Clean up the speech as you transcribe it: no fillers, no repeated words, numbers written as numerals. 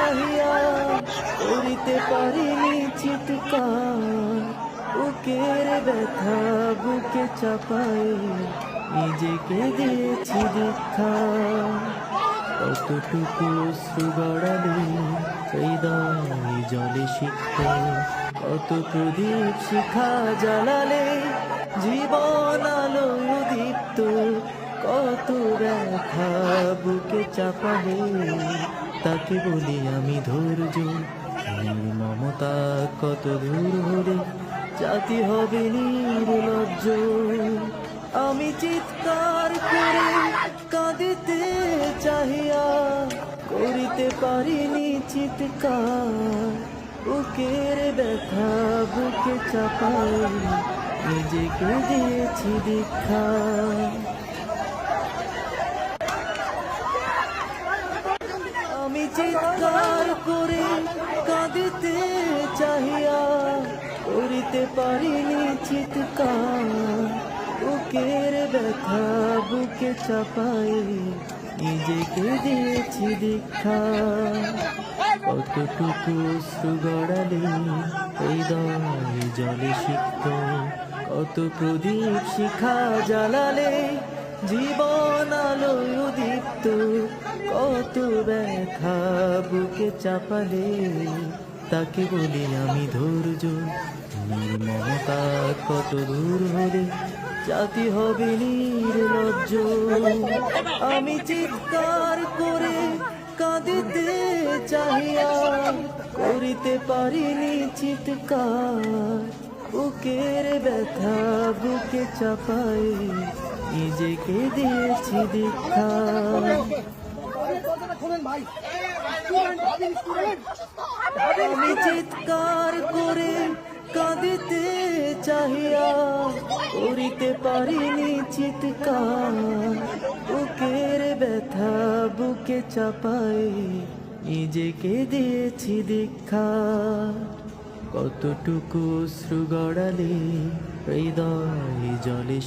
চাহিয়া করিতে পারিনি চিৎকার, বুকের ব্যথা বুকে চাপাই নিজেকে দিয়েছি দীক্ষা। কতটুকু অশ্রু গড়ালে হৃদয় জলে সিক্ত, কত প্রদীপ শিখা জ্বালালে জীবন আলোয় দীপ্ত, কত ব্যথা বুকে চাপালে তাকে বলি আমি ধৈর্য। নির্মমতা কত দূর হলে জাতি হবে নির্লজ্জ। আমি চিৎকার করে কাঁদিতে চাহিয়া করিতে পারিনি চিৎকার, বুকের ব্যথা বুকে চাপাই নিজেকে দিয়েছি দীক্ষা। আমি চিৎকার করে কাঁদিতে চাহিয়া করিতে পারিনি চিৎকার, বুকের ব্যথা বুকে চাপাই নিজেকে দিয়েছি দীক্ষা। কতটুকু অশ্রু গড়ালে হৃদয় জলে সিক্ত, কত প্রদীপ শিখা জ্বালালে জীবন আলোয় দীপ্ত, কত ব্যথা বুকে চাপালে তাকে বলি আমি ধৈর্য। নির্মমতা কত দূর হলে জাতি হবে নির্লজ্জ। আমি চিৎকার করে কাঁদিতে চাহিয়া করিতে পারিনি চিৎকার, বুকের ব্যথা বুকে চাপাই নিজেকে দিয়েছি দীক্ষা। আমি চিৎকার করে কাঁদিতে চাহিয়া করিতে পারিনি চিৎকার, বুকের ব্যথা বুকে চাপাই নিজেকে দিয়েছি দীক্ষা। কতটুকু অশ্রু গড়ালে হৃদয় জলে